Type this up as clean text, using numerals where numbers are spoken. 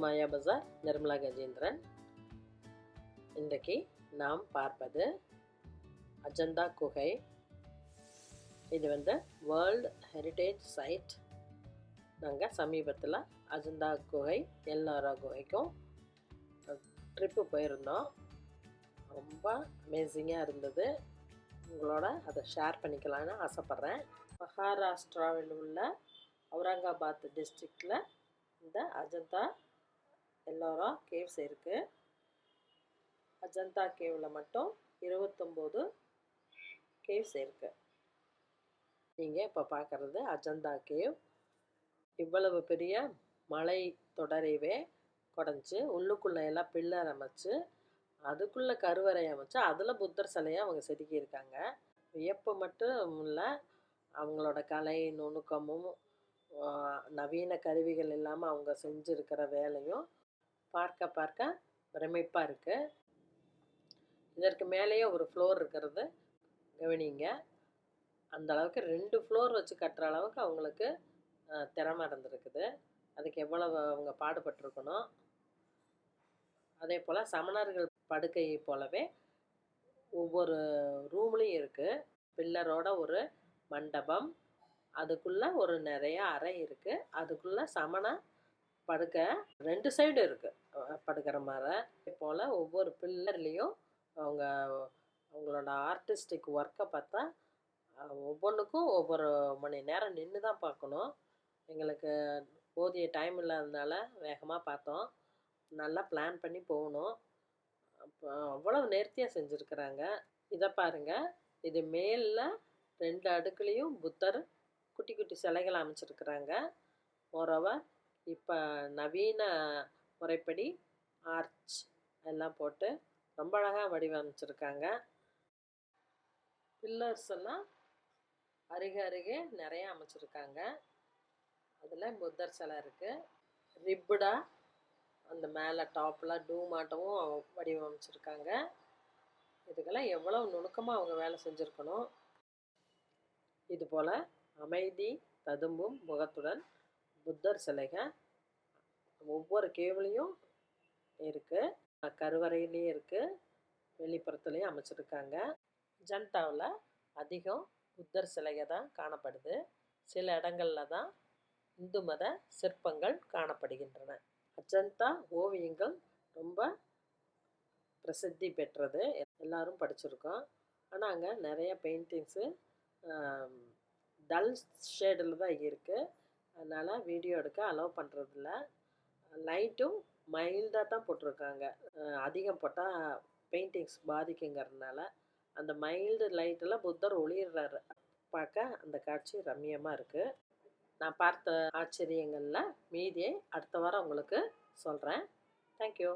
Welcome to மாயா பஜார். நிர்மலா கஜேந்திரன். இன்றைக்கு நாம் பார்ப்பது அஜந்தா குகை. இது வேர்ல்டு ஹெரிட்டேஜ் சைட். நாங்கள் சமீபத்தில் அஜந்தா குகை, எல்லோரா குகைக்கும் ட்ரிப்பு போயிருந்தோம். ரொம்ப அமேசிங்காக இருந்தது. உங்களோட அதை ஷேர் பண்ணிக்கலான்னு ஆசைப்பட்றேன். மகாராஷ்டிராவில் உள்ள அவுரங்காபாத் டிஸ்ட்ரிக்டில் இந்த அஜந்தா எல்லோரா கேவ்ஸ் இருக்குது. அஜந்தா கேவில் மட்டும் 29 கேவ்ஸ் இருக்குது. நீங்கள் இப்போ பார்க்குறது அஜந்தா கேவ். இவ்வளவு பெரிய மலை தொடரையே குடஞ்சி உள்ளுக்குள்ளே எல்லாம் பில்லர் அமைச்சு அதுக்குள்ளே கருவறை அமைச்சு அதில் புத்தர் சிலையை அவங்க செதுக்கியிருக்காங்க. வியப்பு மட்டும் இல்லை, அவங்களோட கலை நுணுக்கமும் நவீன கருவிகள் இல்லாமல் அவங்க செஞ்சுருக்கிற வேலையும் பார்க்க பிரமிப்பாக இருக்குது. இதற்கு மேலேயே ஒரு ஃப்ளோர் இருக்கிறது கவனிங்க. அந்த அளவுக்கு 2 ஃப்ளோர் வச்சு கட்டுற அளவுக்கு அவங்களுக்கு திறமை இருந்திருக்குது. அதுக்கு எவ்வளவு அவங்க பாடுபட்டிருக்கணும். அதே போல் சமணர்கள் படுக்கையை போலவே ஒவ்வொரு ரூம்லேயும் இருக்குது. பில்லரோட ஒரு மண்டபம், அதுக்குள்ளே ஒரு நிறைய அறை இருக்குது. அதுக்குள்ளே சமண படுக்கை 2 சைடு இருக்குது படுக்கிற மாதிரி. அதே போல் ஒவ்வொரு பில்லர்லேயும் அவங்களோட ஆர்டிஸ்டிக் ஒர்க்கை பார்த்தா ஒவ்வொன்றுக்கும் ஒவ்வொரு மணி நேரம் நின்று தான் பார்க்கணும். எங்களுக்கு போதிய டைம் இல்லாததுனால வேகமாக பார்த்தோம். நல்லா பிளான் பண்ணி போகணும். அப்போ அவ்வளோ நேர்த்தியாக செஞ்சுருக்குறாங்க. இதை பாருங்கள், இது மேலில் 2 அடுக்குலேயும் புத்தர் குட்டி குட்டி சிலைகள் அமைச்சிருக்கிறாங்க. மோரோவர் இப்போ நவீன முறைப்படி ஆர்ச் எல்லாம் போட்டு ரொம்ப அழகாக வடிவமைச்சிருக்காங்க. பில்லர்ஸ் எல்லாம் அருகே நிறைய அமைச்சிருக்காங்க. அதில் புத்தர் சிலை இருக்குது. ரிப்புடா அந்த மேலே டாப்பில் டூமாட்டமும் வடிவமைச்சிருக்காங்க. இதுக்கெல்லாம் எவ்வளோ நுணுக்கமாக அவங்க வேலை செஞ்சுருக்கணும். இதுபோல் அமைதி ததும்பும் முகத்துடன் புத்தர் சிலைகள் ஒவ்வொரு கேவ்லேயும் இருக்குது. கருவறையிலையும் இருக்குது, வெளிப்புறத்துலேயும் அமைச்சிருக்காங்க. அஜந்தாவில் அதிகம் புத்தர் சிலைகள் தான் காணப்படுது. சில இடங்களில் தான் இந்து மத சிற்பங்கள் காணப்படுகின்றன. அஜந்தா ஓவியங்கள் ரொம்ப பிரசித்தி பெற்றது, எல்லாரும் படிச்சிருக்கோம். ஆனால் அங்கே நிறைய பெயிண்டிங்ஸு டல் ஷேடில் தான் இருக்குது. அதனால் வீடியோ எடுக்க அலோவ் பண்ணுறதில்ல. லைட்டும் மைல்டாக தான் போட்டிருக்காங்க. அதிகம் போட்டால் பெயிண்டிங்ஸ் பாதிக்குங்கிறதுனால அந்த மைல்டு லைட்டில் புத்தர் ஒளிர்றாரு. பார்க்க அந்த காட்சி ரம்மியமாக இருக்குது. நான் பார்த்த ஆச்சரியங்களில் மீதியை அடுத்த வாரம் உங்களுக்கு சொல்கிறேன். தேங்க்யூ.